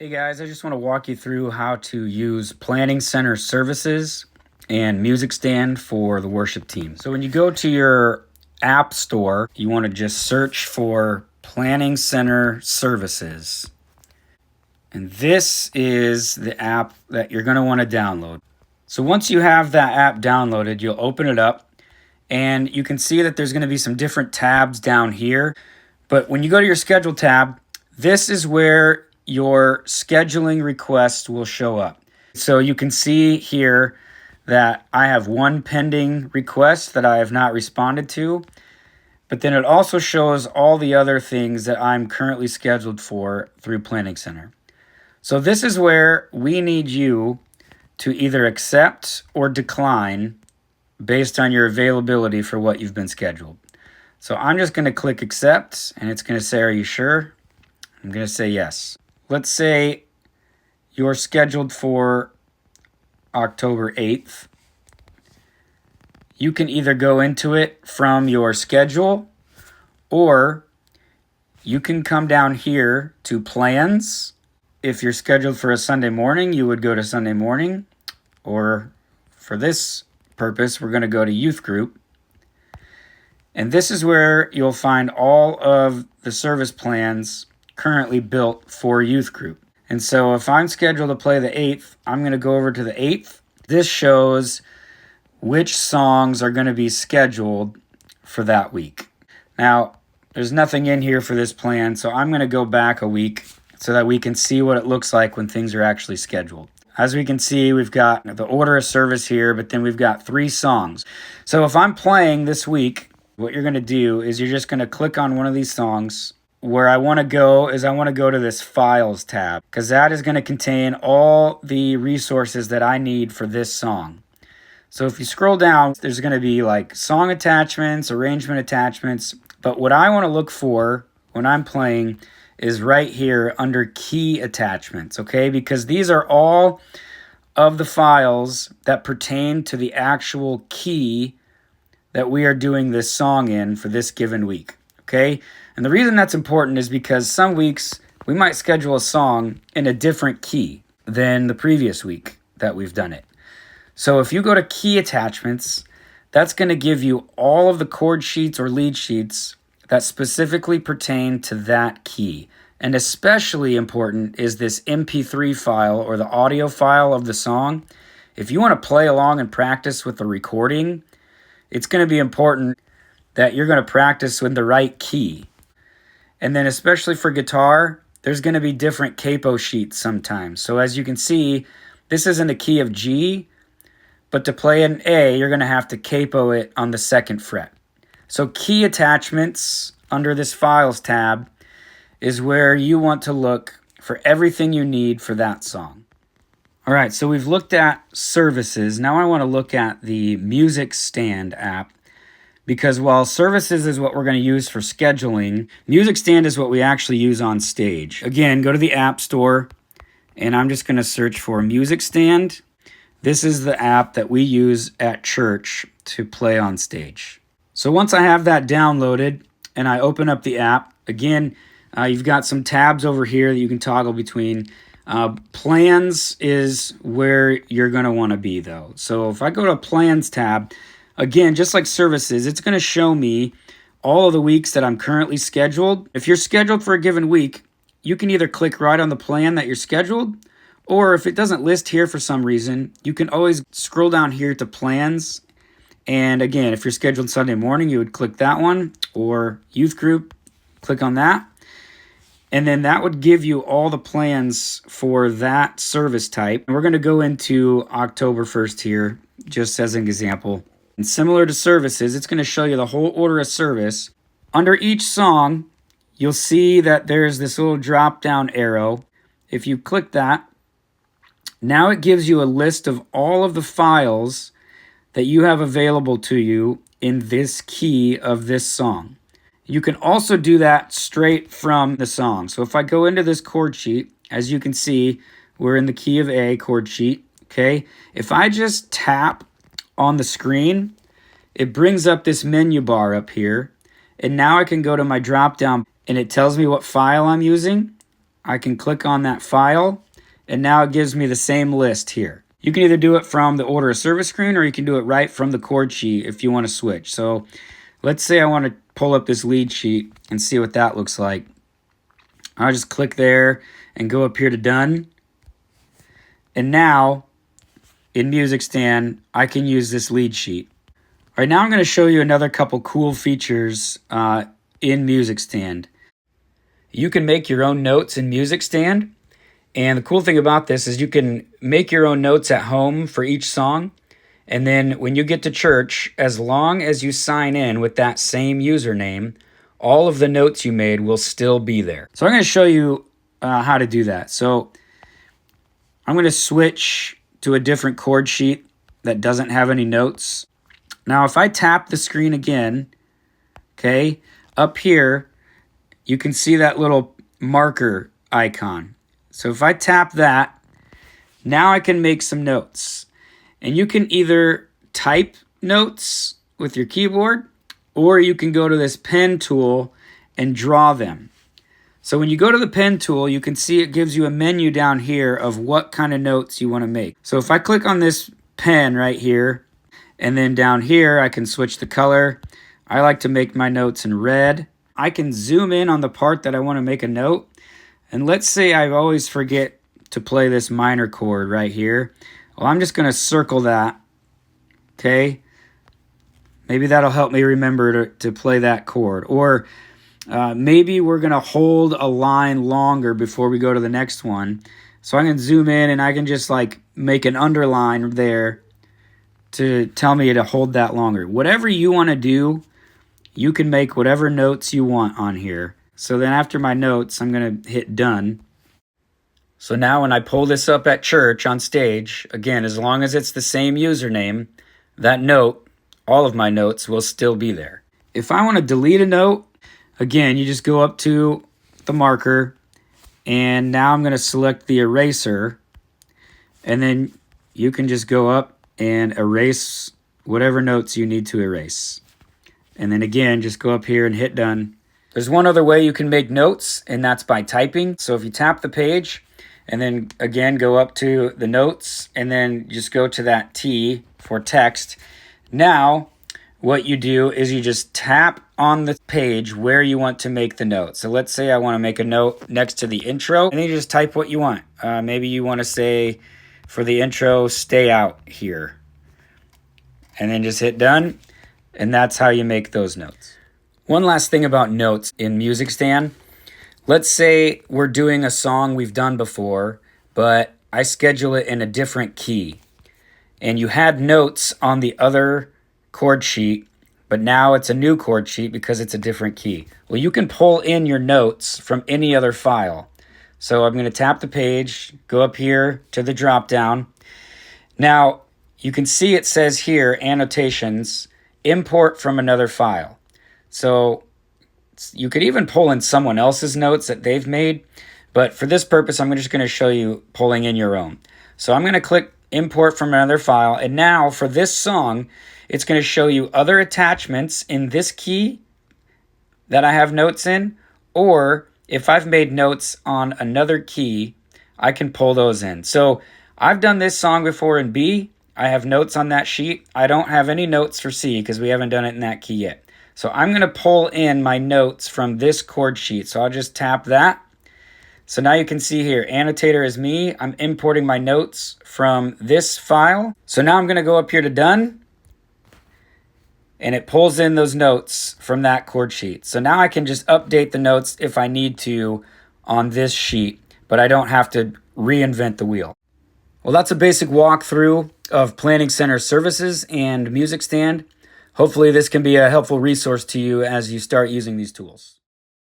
Hey guys, I just want to walk you through how to use Planning Center services and music stand for the worship team. So when you go to your app store, you want to just search for Planning Center services. And this is the app that you're going to want to download. So once you have that app downloaded, you'll open it up and you can see that there's going to be some different tabs down here. But when you go to your schedule tab, this is where your scheduling request will show up. So you can see here that I have one pending request that I have not responded to, but then it also shows all the other things that I'm currently scheduled for through Planning Center. So this is where we need you to either accept or decline based on your availability for what you've been scheduled. So I'm just going to click accept, and it's going to say, are you sure? I'm going to say yes. Let's say you're scheduled for October 8th. You can either go into it from your schedule, or you can come down here to plans. If you're scheduled for a Sunday morning, you would go to Sunday morning, or for this purpose, we're going to go to youth group. And this is where you'll find all of the service plans currently built for youth group. And so if I'm scheduled to play the 8th, I'm going to go over to the 8th. This shows which songs are going to be scheduled for that week. Now, there's nothing in here for this plan, so I'm going to go back a week so that we can see what it looks like when things are actually scheduled. As we can see, we've got the order of service here, but then we've got 3 songs. So if I'm playing this week, what you're going to do is you're just going to click on one of these songs. Where I want to go is I want to go to this Files tab, because that is going to contain all the resources that I need for this song. So if you scroll down, there's going to be like song attachments, arrangement attachments, but what I want to look for when I'm playing is right here under key attachments, okay? Because these are all of the files that pertain to the actual key that we are doing this song in for this given week, okay? And the reason that's important is because some weeks we might schedule a song in a different key than the previous week that we've done it. So if you go to key attachments, that's going to give you all of the chord sheets or lead sheets that specifically pertain to that key. And especially important is this MP3 file or the audio file of the song. If you want to play along and practice with the recording, it's going to be important that you're going to practice with the right key. And then especially for guitar, there's going to be different capo sheets sometimes. So as you can see, this is in the key of G, but to play an A, you're going to have to capo it on the 2nd fret. So key attachments under this Files tab is where you want to look for everything you need for that song. All right, so we've looked at services. Now I want to look at the Music Stand app. Because while services is what we're going to use for scheduling, Music Stand is what we actually use on stage. Again, go to the App Store, and I'm just going to search for Music Stand. This is the app that we use at church to play on stage. So once I have that downloaded and I open up the app, again, you've got some tabs over here that you can toggle between. Plans is where you're going to want to be, though. So if I go to Plans tab, again, just like services, it's going to show me all of the weeks that I'm currently scheduled. If you're scheduled for a given week, you can either click right on the plan that you're scheduled, or if it doesn't list here for some reason, you can always scroll down here to plans. And again, if you're scheduled Sunday morning, you would click that one, or youth group, click on that. And then that would give you all the plans for that service type. And we're going to go into October 1st here, just as an example. And similar to services, it's going to show you the whole order of service. Under each song, you'll see that there's this little drop-down arrow. If you click that, now it gives you a list of all of the files that you have available to you in this key of this song. You can also do that straight from the song. So if I go into this chord sheet, as you can see, we're in the key of A chord sheet, okay? If I just tap on the screen, it brings up this menu bar up here, and now I can go to my drop down and it tells me what file I'm using. I can click on that file, and now it gives me the same list here. You can either do it from the order of service screen, or you can do it right from the chord sheet if you want to switch. So let's say I want to pull up this lead sheet and see what that looks like. I'll just click there and go up here to done. And now in Music Stand, I can use this lead sheet. All right, now I'm going to show you another couple cool features in Music Stand. You can make your own notes in Music Stand. And the cool thing about this is you can make your own notes at home for each song. And then when you get to church, as long as you sign in with that same username, all of the notes you made will still be there. So I'm going to show you how to do that. So I'm going to switch to a different chord sheet that doesn't have any notes. Now, if I tap the screen again, okay, up here, you can see that little marker icon. So if I tap that, now I can make some notes. And you can either type notes with your keyboard, or you can go to this pen tool and draw them. So when you go to the pen tool, you can see it gives you a menu down here of what kind of notes you want to make. So if I click on this pen right here, and then down here, I can switch the color. I like to make my notes in red. I can zoom in on the part that I want to make a note. And let's say I always forget to play this minor chord right here. Well, I'm just going to circle that, okay? Maybe that'll help me remember to play that chord. Or maybe we're going to hold a line longer before we go to the next one. So I can zoom in and I can just like make an underline there to tell me to hold that longer. Whatever you want to do, you can make whatever notes you want on here. So then after my notes, I'm going to hit done. So now when I pull this up at church on stage, again, as long as it's the same username, that note, all of my notes will still be there. If I want to delete a note, again, you just go up to the marker, and now I'm going to select the eraser, and then you can just go up and erase whatever notes you need to erase. And then again, just go up here and hit done. There's one other way you can make notes, and that's by typing. So if you tap the page, and then again, go up to the notes, and then just go to that T for text. Now, what you do is you just tap on the page where you want to make the note. So let's say I want to make a note next to the intro, and then you just type what you want. Maybe you want to say, for the intro, stay out here. And then just hit done, and that's how you make those notes. One last thing about notes in Music Stand. Let's say we're doing a song we've done before, but I schedule it in a different key. And you had notes on the other chord sheet, but now it's a new chord sheet because it's a different key. Well, you can pull in your notes from any other file. So I'm going to tap the page, go up here to the drop down. Now, you can see it says here, annotations, import from another file. So you could even pull in someone else's notes that they've made, but for this purpose, I'm just going to show you pulling in your own. So I'm going to click import from another file, and now for this song, it's going to show you other attachments in this key that I have notes in, or if I've made notes on another key, I can pull those in. So I've done this song before in B. I have notes on that sheet. I don't have any notes for C because we haven't done it in that key yet. So I'm going to pull in my notes from this chord sheet. So I'll just tap that. So now you can see here, annotator is me. I'm importing my notes from this file. So now I'm going to go up here to done. And it pulls in those notes from that chord sheet. So now I can just update the notes if I need to on this sheet, but I don't have to reinvent the wheel. Well, that's a basic walkthrough of Planning Center services and Music Stand. Hopefully this can be a helpful resource to you as you start using these tools.